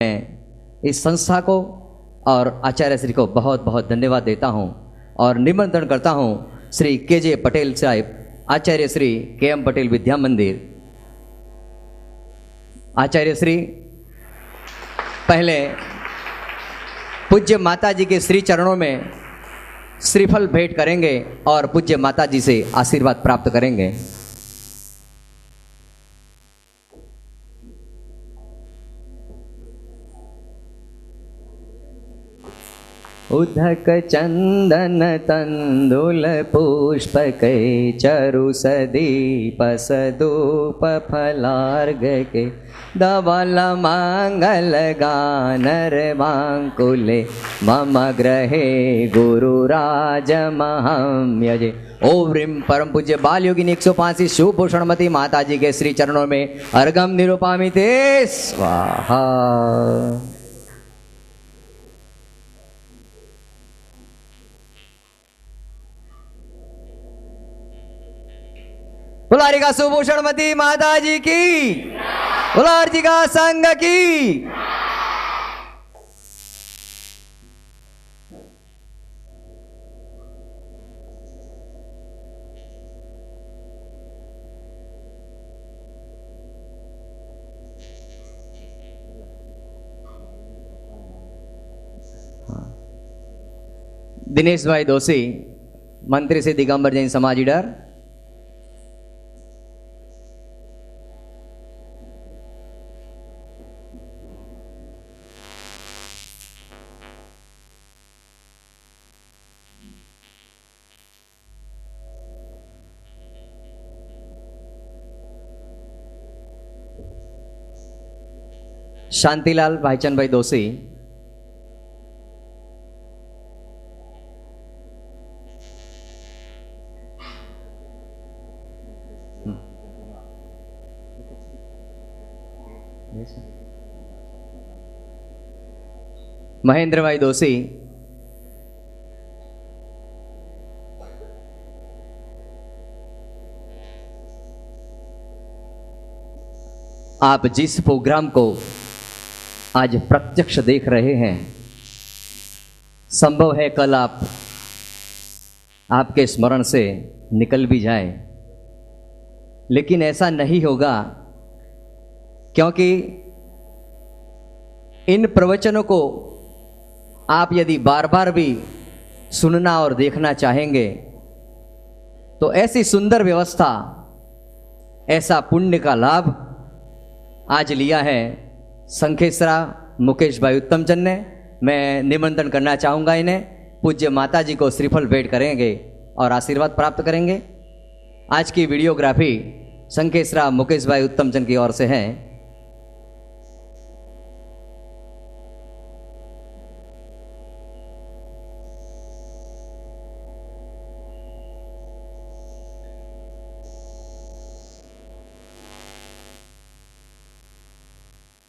मैं इस संस्था को और आचार्य श्री को बहुत बहुत धन्यवाद देता हूं और निमंत्रण करता हूं श्री के पटेल साहब, आचार्य श्री के पटेल विद्या मंदिर। आचार्य श्री पहले पूज्य माता जी के श्री चरणों में श्रीफल भेंट करेंगे और पूज्य माता जी से आशीर्वाद प्राप्त करेंगे। उदक चंदन तंदुल पुष्पकै चरु सदीप सदूप फलार्घ के धवल मंगल गानर मांकुले मम ग्रहे गुरुराज महं यजे। ओम ह्रीं परम पूज्य बाल योगिनी 105 शिवभूषणमती माता जी के श्री चरणों में अर्घम निरूपामि ते स्वाहा। बुलारिका सुभूषणमती माता जी की, बुलारिका संघ की। दिनेश भाई दोषी, मंत्री से दिगंबर जैन समाज लीडर। शांतिलाल भाईचंद भाई दोषी, महेंद्र भाई दोषी, आप जिस प्रोग्राम को आज प्रत्यक्ष देख रहे हैं, संभव है कल आपके स्मरण से निकल भी जाए, लेकिन ऐसा नहीं होगा, क्योंकि इन प्रवचनों को आप यदि बार बार भी सुनना और देखना चाहेंगे तो ऐसी सुंदर व्यवस्था, ऐसा पुण्य का लाभ आज लिया है संखेसरा मुकेश भाई उत्तमचंद ने। मैं निमंत्रण करना चाहूँगा इन्हें, पूज्य माता जी को श्रीफल भेंट करेंगे और आशीर्वाद प्राप्त करेंगे। आज की वीडियोग्राफी संखेसरा मुकेश भाई उत्तमचंद की ओर से है।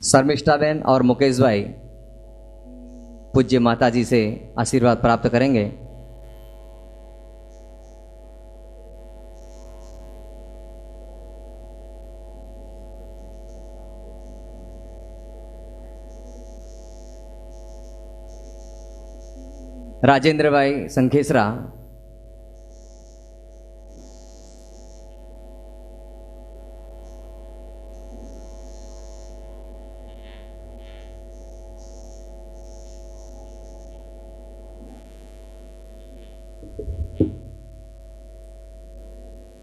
शर्मिष्ठा बहन और मुकेश भाई पूज्य माता जी से आशीर्वाद प्राप्त करेंगे। राजेंद्र भाई संखेसरा,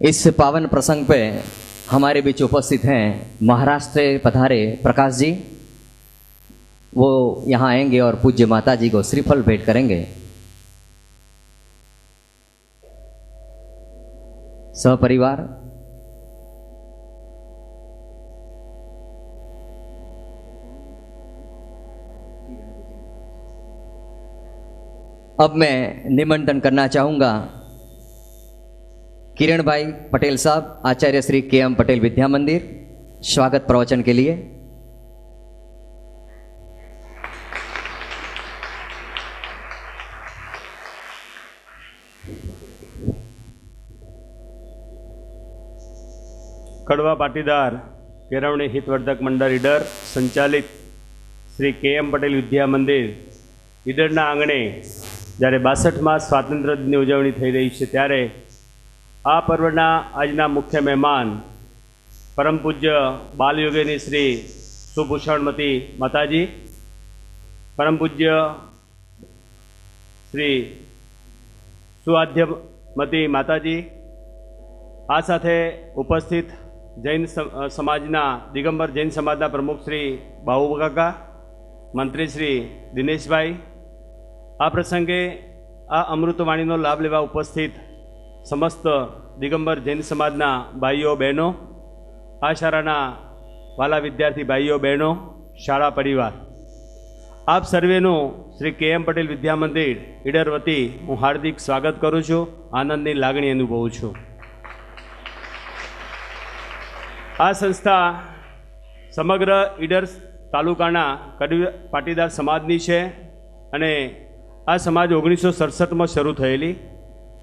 इस पावन प्रसंग पे हमारे बीच उपस्थित हैं महाराष्ट्र से पधारे प्रकाश जी। वो यहाँ आएंगे और पूज्य माता जी को श्रीफल भेंट करेंगे। सहपरिवार अब मैं निमंत्रण करना चाहूंगा किरण भाई पटेल साहब, आचार्य श्री के पटेल विद्या मंदिर, स्वागत प्रवचन के लिए। कड़वा पाटीदार केळवणे हितवर्धक मंडळ लीडर संचालित શ્રી KM પટેલ વિદ્યા મંદિર ઈડરના આંગણે જ્યારે 62મા સ્વાતંત્ર્ય દિનની ઉજવણી થઈ રહી છે, ત્યારે આ પર્વના આજના મુખ્ય મહેમાન પરમ પૂજ્ય બાલયોગિની શ્રી સુભૂષણમતી માતાજી, પરમ પૂજ્ય શ્રી સુઆધ્યમતી માતાજી, આ સાથે ઉપસ્થિત જૈન સમાજના દિગંબર જૈન સમાજના પ્રમુખ શ્રી બાબુકાકા, મંત્રી શ્રી દિનેશભાઈ, આ પ્રસંગે આ અમૃતવાણીનો લાભ લેવા ઉપસ્થિત સમસ્ત દિગંબર જૈન સમાજના ભાઈઓ બહેનો, આ શાળાના વાલા વિદ્યાર્થી ભાઈઓ બહેનો, શાળા પરિવાર, આપ સર્વેનું શ્રી KM પટેલ વિદ્યા મંદિર ઈડર વતી હું હાર્દિક સ્વાગત કરું છું, આનંદની લાગણી અનુભવું છું. આ સંસ્થા સમગ્ર ઈડર તાલુકાના કડવી પાટીદાર સમાજની છે અને આ સમાજ 1967માં શરૂ થયેલી.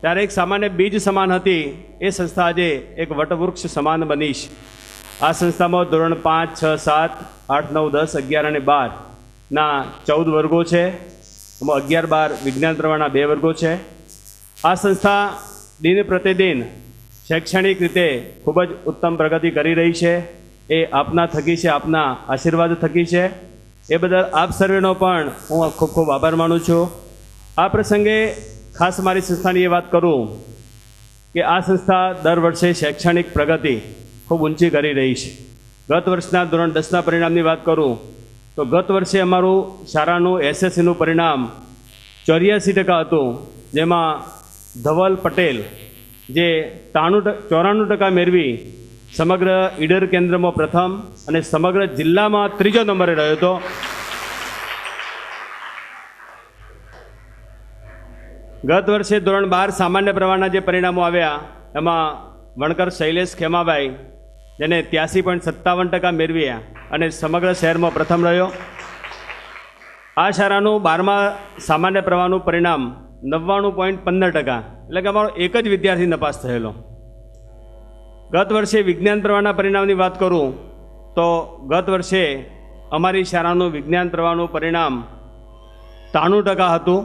ત્યારે એક સામાન્ય બીજ સમાન હતી, એ સંસ્થા આજે એક વટવૃક્ષ સમાન બની છે. આ સંસ્થામાં ધોરણ 5, 6, 7, 8, 9, 10, 11 અને 12ના 14 વર્ગો છે. એમાં 11, 12 વિજ્ઞાન પ્રવાહના 2 વર્ગો છે. આ સંસ્થા દિન પ્રતિદિન શૈક્ષણિક રીતે ખૂબ જ ઉત્તમ પ્રગતિ કરી રહી છે. એ આપના થકી છે, આપના આશીર્વાદ થકી છે. એ બદલ આપ સર્વેનો પણ હું ખૂબ ખૂબ આભાર માનું છું. આ પ્રસંગે ખાસ મારી સંસ્થાની એ વાત કરું કે આ સંસ્થા દર વર્ષે શૈક્ષણિક પ્રગતિ ખૂબ ઊંચી કરી રહી છે. ગત વર્ષના ધોરણ 10ના પરિણામની વાત કરું તો ગત વર્ષે અમારું શાળાનું SSCનું પરિણામ 84% હતું, જેમાં ધવલ પટેલ જે 94% મેળવી સમગ્ર ઈડર કેન્દ્રમાં પ્રથમ અને સમગ્ર જિલ્લામાં 3જો નંબરે રહ્યો હતો. ગત વર્ષે ધોરણ 12 સામાન્ય પ્રવાહના જે પરિણામો આવ્યા એમાં વણકર શૈલેષ ખેમાભાઈ જેને 83.57% મેળવ્યા અને સમગ્ર શહેરમાં પ્રથમ રહ્યો. આ શાળાનું 12મા સામાન્ય પ્રવાહનું પરિણામ 99.15%, એટલે કે અમારો એક જ વિદ્યાર્થી નપાસ થયેલો. ગત વર્ષે વિજ્ઞાન પ્રવાહના પરિણામની વાત કરું તો ગત વર્ષે અમારી શાળાનું વિજ્ઞાન પ્રવાહનું પરિણામ 93% હતું,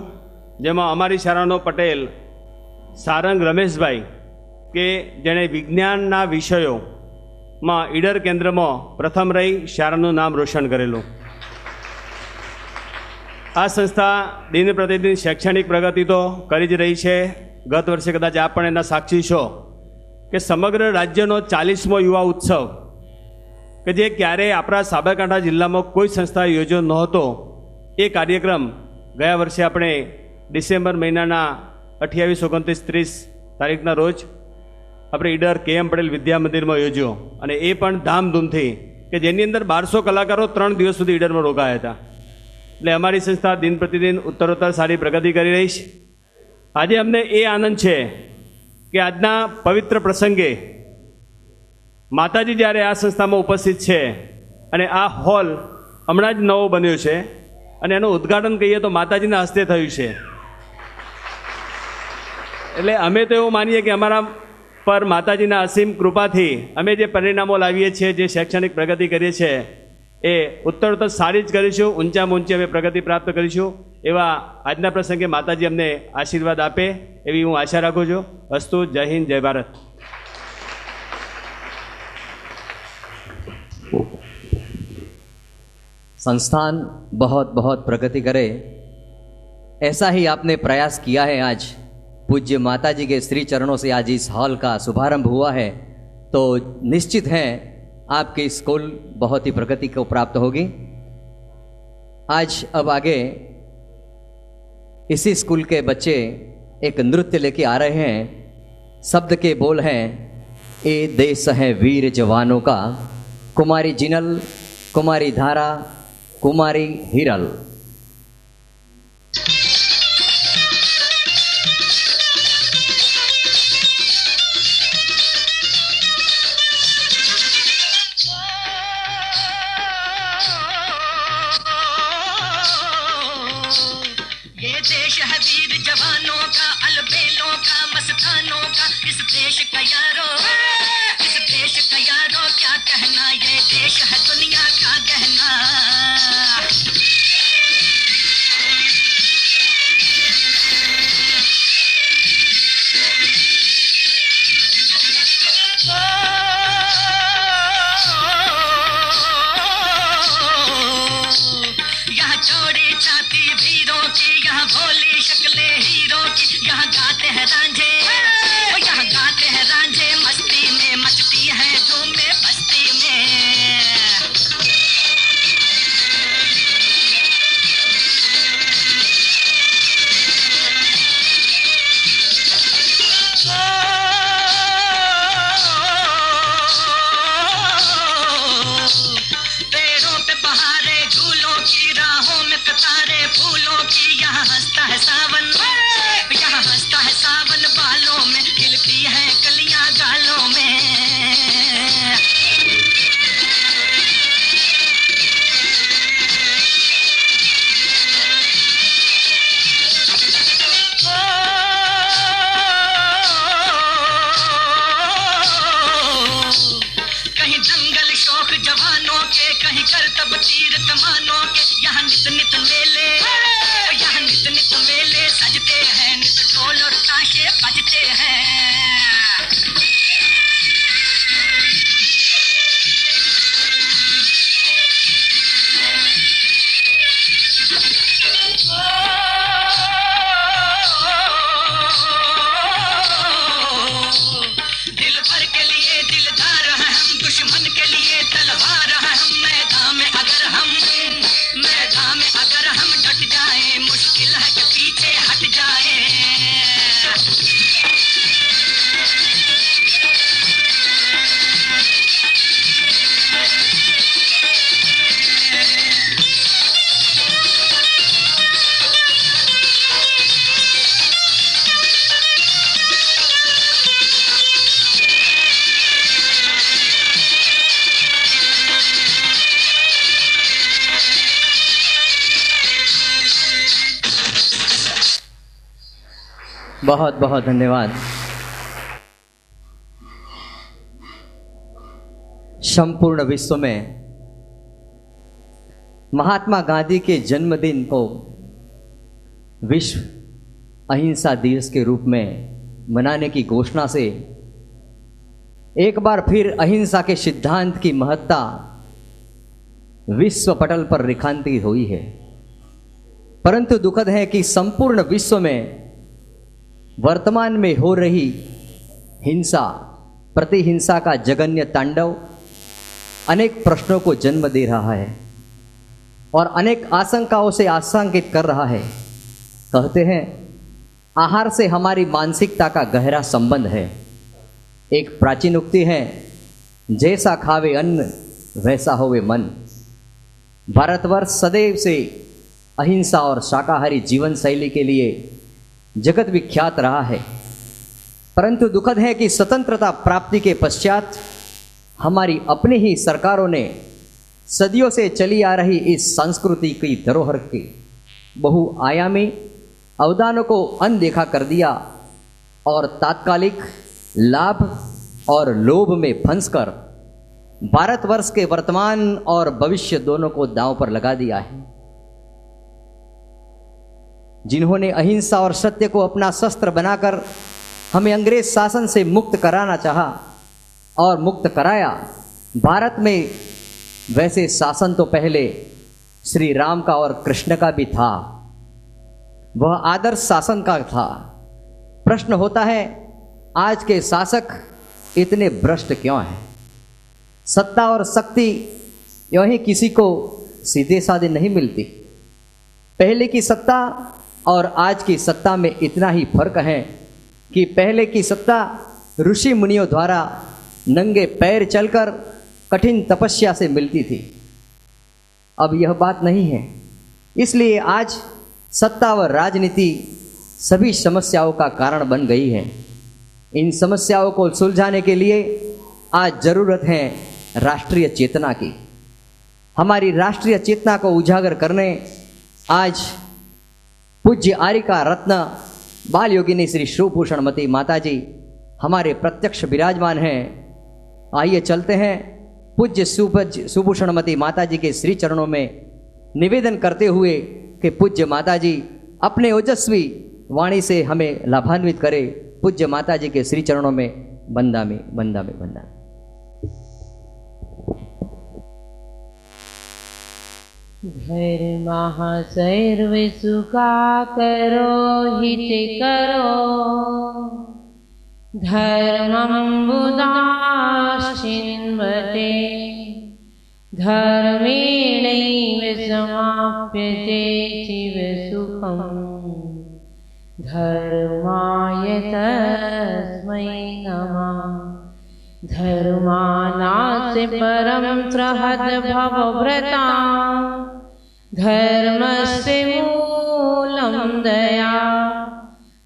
જેમાં અમારી શાળાનો પટેલ સારંગ રમેશભાઈ કે જેણે વિજ્ઞાનના વિષયોમાં ઈડર કેન્દ્રમાં પ્રથમ રહી શાળાનું નામ રોશન કરેલું. આ સંસ્થા દિન પ્રતિદિન શૈક્ષણિક પ્રગતિ તો કરી જ રહી છે. ગત વર્ષે કદાચ આપ પણ એના સાક્ષી છો કે સમગ્ર રાજ્યનો 40મો યુવા ઉત્સવ કે જે ક્યારેય આપણા સાબરકાંઠા જિલ્લામાં કોઈ સંસ્થા યોજ્યો નહોતો, એ કાર્યક્રમ ગયા વર્ષે આપણે ડિસેમ્બર મહિનાના 28, 29, 30 તારીખના રોજ આપણે ઈડર KM પટેલ વિદ્યા મંદિરમાં યોજ્યો અને એ પણ ધામધૂમથી, કે જેની અંદર 1200 કલાકારો 3 દિવસ સુધી ઈડરમાં રોકાયા હતા. એટલે અમારી સંસ્થા દિન પ્રતિદિન ઉત્તરોત્તર સારી પ્રગતિ કરી રહી છે. આજે અમને એ આનંદ છે કે આજના પવિત્ર પ્રસંગે માતાજી જ્યારે આ સંસ્થામાં ઉપસ્થિત છે અને આ હોલ હમણાં જ નવો બન્યો છે અને એનું ઉદ્ઘાટન કહીએ તો માતાજીના હસ્તે થયું છે. એટલે અમે તો એવું માનીએ કે અમારા પર માતાજીના અસીમ કૃપાથી અમે જે પરિણામો લાવીએ છીએ, જે શૈક્ષણિક પ્રગતિ કરીએ છીએ, એ ઉત્તરોત્તર સારી જ કરીશું, ઊંચામાં ઊંચી અમે પ્રગતિ પ્રાપ્ત કરીશું. એવા આજના પ્રસંગે માતાજી અમને આશીર્વાદ આપે એવી હું આશા રાખું છું. અસ્તુ. જય હિન્દ, જય ભારત. संस्थान बहुत बहुत प्रगति करे, ऐसा ही आपने प्रयास किया है. आज पूज्य माताजी के श्री चरणों से आज इस हॉल का शुभारंभ हुआ है, तो निश्चित है आपकी स्कूल बहुत ही प्रगति को प्राप्त होगी. आज अब आगे इसी स्कूल के बच्चे एक नृत्य लेके आ रहे हैं. शब्द के बोल हैं, ए देश है वीर जवानों का, कुमारी जिनल, कुमारी धारा, कुमारी हिरल. ये देश है वीर जवानों का, अलबेलों का, मस्तानों का. इस देश का यारो, इस देश का यारो क्या कहना, ये देश है दुनिया का गहना. बहुत बहुत धन्यवाद। संपूर्ण विश्व में महात्मा गांधी के जन्मदिन को विश्व अहिंसा दिवस के रूप में मनाने की घोषणा से एक बार फिर अहिंसा के सिद्धांत की महत्ता विश्व पटल पर रेखांकित हुई है। परंतु दुखद है कि संपूर्ण विश्व में वर्तमान में हो रही हिंसा, प्रतिहिंसा का जघन्य तांडव अनेक प्रश्नों को जन्म दे रहा है और अनेक आशंकाओं से आशंकित कर रहा है। कहते हैं आहार से हमारी मानसिकता का गहरा संबंध है। एक प्राचीन उक्ति है, जैसा खावे अन्न वैसा होवे मन। भारतवर्ष सदैव से अहिंसा और शाकाहारी जीवन शैली के लिए जगत विख्यात रहा है। परंतु दुखद है कि स्वतंत्रता प्राप्ति के पश्चात हमारी अपनी ही सरकारों ने सदियों से चली आ रही इस संस्कृति की धरोहर के बहुआयामी अवदानों को अनदेखा कर दिया और तात्कालिक लाभ और लोभ में फंसकर भारतवर्ष के वर्तमान और भविष्य दोनों को दांव पर लगा दिया है। जिन्होंने अहिंसा और सत्य को अपना शस्त्र बनाकर हमें अंग्रेज शासन से मुक्त कराना चाहा और मुक्त कराया। भारत में वैसे शासन तो पहले श्री राम का और कृष्ण का भी था, वह आदर्श शासन का था। प्रश्न होता है आज के शासक इतने भ्रष्ट क्यों हैं? सत्ता और शक्ति यूं ही किसी को सीधे साधे नहीं मिलती। पहले की सत्ता और आज की सत्ता में इतना ही फर्क है कि पहले की सत्ता ऋषि मुनियों द्वारा नंगे पैर चलकर कठिन तपस्या से मिलती थी। अब यह बात नहीं है। इसलिए आज सत्ता व राजनीति सभी समस्याओं का कारण बन गई है। इन समस्याओं को सुलझाने के लिए आज जरूरत है राष्ट्रीय चेतना की। हमारी राष्ट्रीय चेतना को उजागर करने आज पूज्य आर्यिका रत्न बाल योगिनी श्री शिवभूषणमती माता जी हमारे प्रत्यक्ष विराजमान हैं। आइए चलते हैं पूज्य शिवभूषणमती माता जी के श्री चरणों में निवेदन करते हुए कि पूज्य माता जी अपने ओजस्वी वाणी से हमें लाभान्वित करे। पूज्य माता जी के श्री चरणों में बंदा में बंदा में बंदा। धर्मः सुखा करो हित करो धर्मं बुधाश्चिन्वते धर्मेणैव समाप्यते शिवसुखम् धर्माय तस्मै नमः। धर्मानास्य परं त्रहद् भवभृता धर्मस्य मूलं दया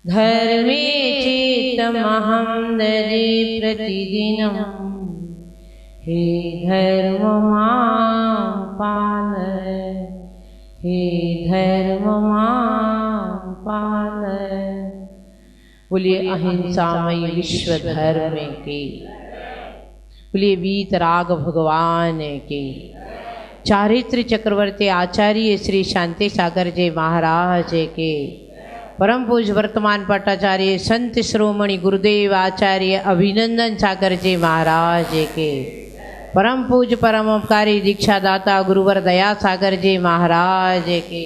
धर्मे चित्तमहं ददे प्रतिदिनं हे धर्म मां पालय हे धर्म मां पालय। बोलिए अहिंसामय विश्व धर्म की, बोलिए वीतराग भगवान की। चारित्र चक्रवर्ती आचार्य श्री शांति सागर जी महाराज के, परम पूज्य वर्तमान पट्टाचार्य संत श्रोमणी गुरुदेव आचार्य अभिनंदन सागर जी महाराज के, परम पूज्य परमोपकारी दीक्षादाता गुरुवर दया सागर जी महाराज के।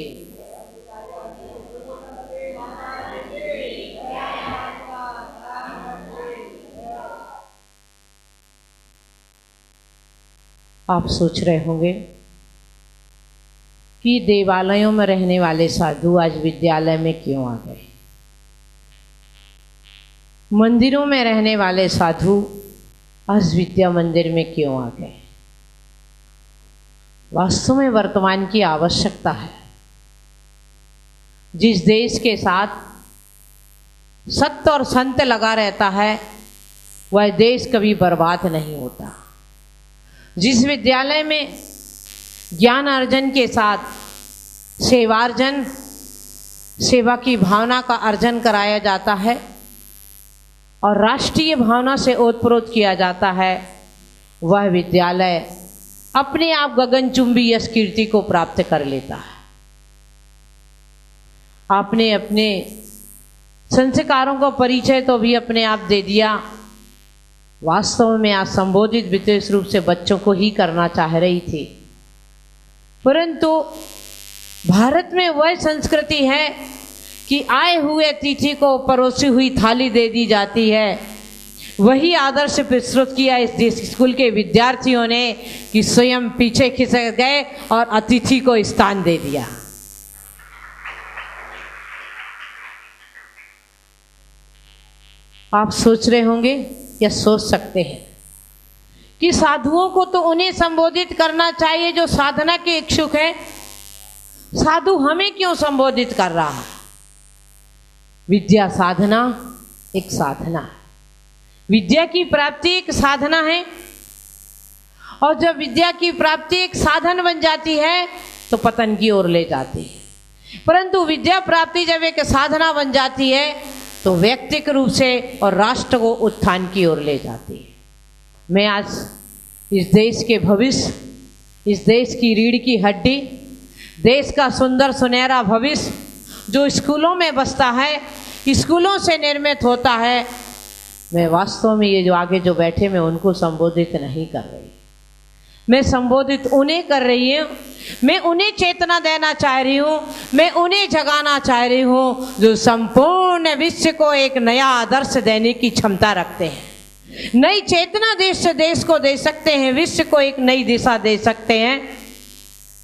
आप सोच रहे होंगे कि देवालयों में रहने वाले साधु आज विद्यालय में क्यों आ गए, मंदिरों में रहने वाले साधु आज विद्या मंदिर में क्यों आ गए। वास्तव में वर्तमान की आवश्यकता है। जिस देश के साथ सत्य और संत लगा रहता है वह देश कभी बर्बाद नहीं होता। जिस विद्यालय में ज्ञान अर्जन के साथ सेवार्जन सेवा की भावना का अर्जन कराया जाता है और राष्ट्रीय भावना से ओतप्रोत किया जाता है, वह विद्यालय अपने आप गगनचुंबी यश कीर्ति को प्राप्त कर लेता है। आपने अपने संस्कारों को परिचय तो भी अपने आप दे दिया। वास्तव में आज संबोधित विशेष रूप से बच्चों को ही करना चाह रही थी, परंतु भारत में वह संस्कृति है कि आए हुए अतिथि को परोसी हुई थाली दे दी जाती है। वही आदर्श प्रस्तुत किया इस स्कूल के विद्यार्थियों ने कि स्वयं पीछे खिसक गए और अतिथि को स्थान दे दिया। आप सोच रहे होंगे या सोच सकते हैं कि साधुओं को तो उन्हें संबोधित करना चाहिए जो साधना के इच्छुक हैं, साधु हमें क्यों संबोधित कर रहा है? विद्या साधना एक साधना है, विद्या की प्राप्ति एक साधना है, और जब विद्या की प्राप्ति एक साधन बन जाती है तो पतन की ओर ले जाती है। परंतु विद्या प्राप्ति जब एक साधना बन जाती है तो व्यक्तिगत रूप से और राष्ट्र को उत्थान की ओर ले जाती है। मैं आज इस देश के भविष्य, इस देश की रीढ़ की हड्डी, देश का सुंदर सुनहरा भविष्य जो स्कूलों में बसता है, स्कूलों से निर्मित होता है, मैं वास्तव में ये जो आगे जो बैठे मैं उनको संबोधित नहीं कर रही, मैं संबोधित उन्हें कर रही हूँ। मैं उन्हें चेतना देना चाह रही हूँ, मैं उन्हें जगाना चाह रही हूँ जो संपूर्ण विश्व को एक नया आदर्श देने की क्षमता रखते हैं, नई चेतना देश को दे सकते हैं, विश्व को एक नई दिशा दे सकते हैं।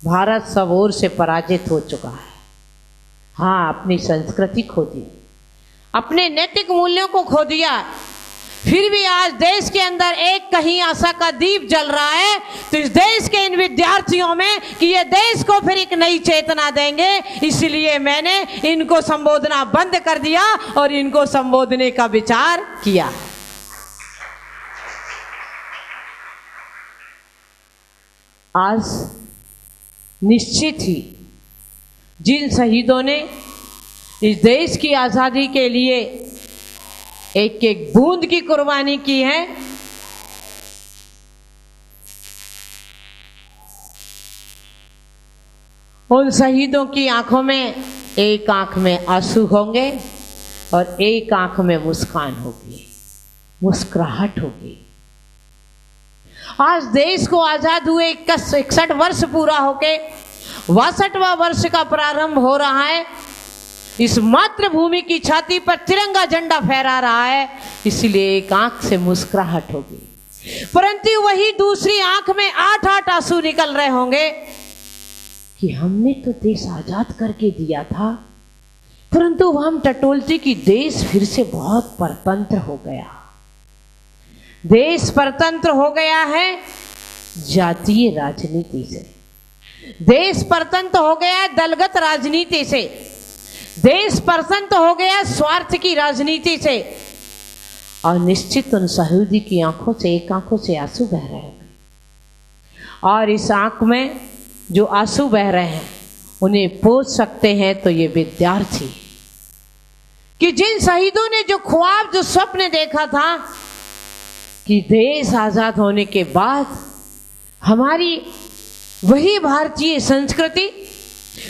भारत सब ओर से पराजित हो चुका है। हाँ, अपनी संस्कृति खो दी, अपने नैतिक मूल्यों को खो दिया, फिर भी आज देश के अंदर एक कहीं आशा का दीप जल रहा है। तो इस देश के इन विद्यार्थियों में कि ये देश को फिर एक नई चेतना देंगे, इसलिए मैंने इनको संबोधना बंद कर दिया और इनको संबोधने का विचार किया। आज निश्चित ही जिन शहीदों ने इस देश की आजादी के लिए एक एक बूंद की कुर्बानी की है, उन शहीदों की आंखों में एक आंख में आंसू होंगे और एक आंख में मुस्कान होगी, मुस्कुराहट होगी। आज देश को आजाद हुए 61 वर्ष पूरा होके 62वां वर्ष का प्रारंभ हो रहा है। इस मातृभूमि की छाती पर तिरंगा झंडा फहरा रहा है, इसलिए एक आंख से मुस्कुराहट होगी, परंतु वही दूसरी आंख में 8-8 आंसू निकल रहे होंगे कि हमने तो देश आजाद करके दिया था, परंतु हम टटोलते कि देश फिर से बहुत परतंत्र हो गया। देश परतंत्र हो गया है जातीय राजनीति से, देश परतंत्र हो गया है दलगत राजनीति से, देश परतंत्र हो गया स्वार्थ की राजनीति से, और निश्चित उन शहीदी की आंखों से एक आंखों से आंसू बह रहे हैं, और इस आंख में जो आंसू बह रहे हैं उन्हें पोंछ सकते हैं तो ये विद्यार्थी, कि जिन शहीदों ने जो ख्वाब जो स्वप्न देखा था कि देश आजाद होने के बाद हमारी वही भारतीय संस्कृति,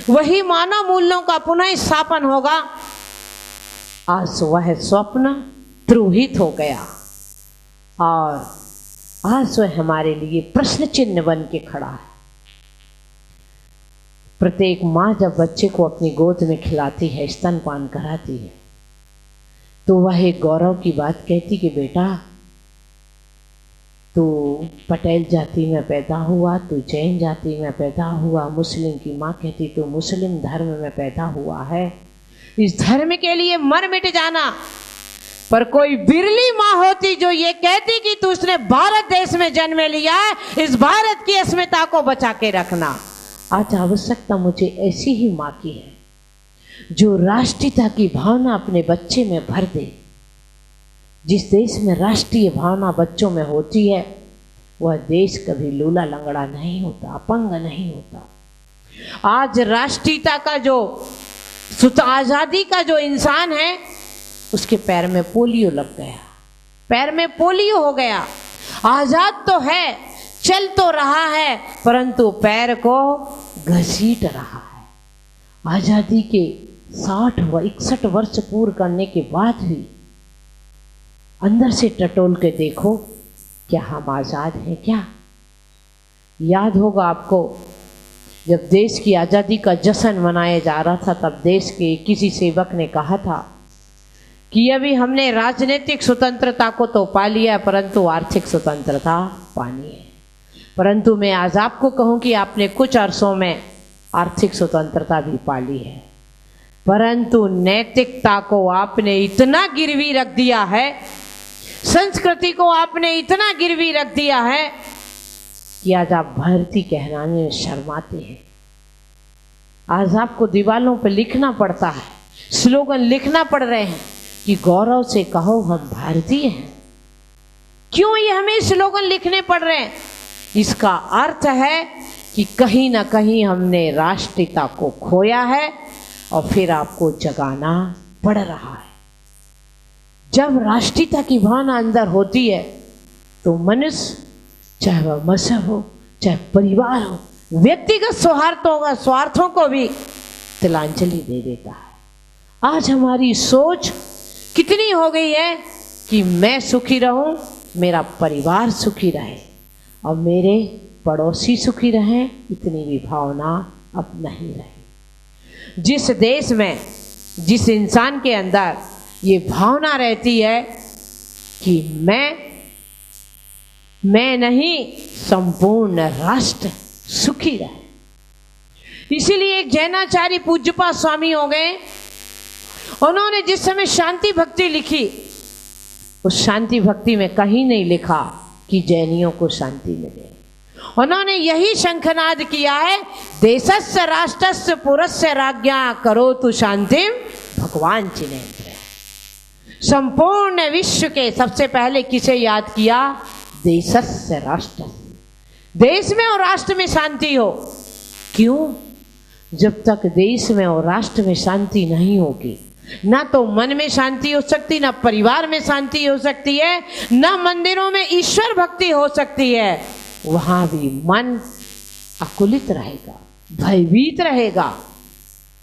वही मानव मूल्यों का पुनः स्थापन होगा, आज वह स्वप्न द्रोहित हो गया और आज वह हमारे लिए प्रश्न चिन्ह बन के खड़ा है। प्रत्येक माँ जब बच्चे को अपनी गोद में खिलाती है, स्तनपान कराती है, तो वह एक गौरव की बात कहती कि बेटा तू पटेल जाति में पैदा हुआ, तू जैन जाति में पैदा हुआ। मुस्लिम की माँ कहती तू मुस्लिम धर्म में पैदा हुआ है, इस धर्म के लिए मर मिट जाना। पर कोई बिरली माँ होती जो ये कहती कि तू उसने भारत देश में जन्म लिया है, इस भारत की अस्मिता को बचा के रखना। आज आवश्यकता मुझे ऐसी ही माँ की है जो राष्ट्रीयता की भावना अपने बच्चे में भर दे। जिस देश में राष्ट्रीय भावना बच्चों में होती है वह देश कभी लूला लंगड़ा नहीं होता, अपंग नहीं होता। आज राष्ट्रीयता का जो आजादी का जो इंसान है उसके पैर में पोलियो लग गया, पैर में पोलियो हो गया। आजाद तो है, चल तो रहा है, परंतु पैर को घसीट रहा है। आजादी के 61 वर्ष पूर्ण करने के बाद भी अंदर से टटोल के देखो, क्या हम आजाद हैं क्या? याद होगा आपको, जब देश की आज़ादी का जश्न मनाया जा रहा था तब देश के किसी सेवक ने कहा था कि अभी हमने राजनीतिक स्वतंत्रता को तो पा लिया परंतु आर्थिक स्वतंत्रता पानी है। परंतु मैं आज आपको कहूं कि आपने कुछ अरसों में आर्थिक स्वतंत्रता भी पा ली है, परंतु नैतिकता को आपने इतना गिरवी रख दिया है, संस्कृति को आपने इतना गिरवी रख दिया है कि आज आप भारतीय कहलाने में शर्माते हैं। आज आपको दीवालों पर लिखना पड़ता है, स्लोगन लिखना पड़ रहे हैं कि गौरव से कहो हम भारतीय हैं। क्यों ये हमें स्लोगन लिखने पड़ रहे हैं? इसका अर्थ है कि कहीं ना कहीं हमने राष्ट्रीयता को खोया है और फिर आपको जगाना पड़ रहा है। जब राष्ट्रीयता की भावना अंदर होती है तो मनुष्य, चाहे वह मजहब हो, चाहे परिवार हो, व्यक्तिगत स्वार्थों को भी तिलांजलि दे देता है। आज हमारी सोच कितनी हो गई है कि मैं सुखी रहूं, मेरा परिवार सुखी रहे और मेरे पड़ोसी सुखी रहें, इतनी भी भावना अब नहीं रही। जिस देश में, जिस इंसान के अंदर ये भावना रहती है कि मैं नहीं, संपूर्ण राष्ट्र सुखी रहे। इसीलिए एक जैनाचार्य पूज्यपाद स्वामी हो गए, उन्होंने जिस समय शांति भक्ति लिखी, उस शांति भक्ति में कहीं नहीं लिखा कि जैनियों को शांति मिले। उन्होंने यही शंखनाद किया है, देशस्य राष्ट्रस्य पुरस्य राज्ञा करोतु शांतिम भगवान चिनेन्द्र। संपूर्ण विश्व के सबसे पहले किसे याद किया? देशस्य राष्ट्र, देश में और राष्ट्र में शांति हो। क्यों? जब तक देश में और राष्ट्र में शांति नहीं होगी, ना तो मन में शांति हो सकती, ना परिवार में शांति हो सकती है, ना मंदिरों में ईश्वर भक्ति हो सकती है। वहां भी मन अकुलित रहेगा, भयभीत रहेगा।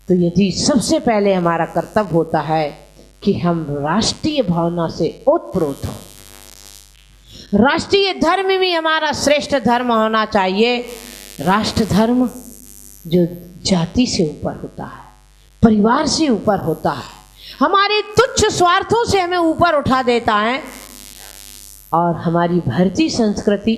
तो यदि सबसे पहले हमारा कर्तव्य होता है कि हम राष्ट्रीय भावना से ओतप्रोत हों, राष्ट्रीय धर्म भी हमारा श्रेष्ठ धर्म होना चाहिए। राष्ट्र धर्म जो जाति से ऊपर होता है, परिवार से ऊपर होता है, हमारे तुच्छ स्वार्थों से हमें ऊपर उठा देता है। और हमारी भारतीय संस्कृति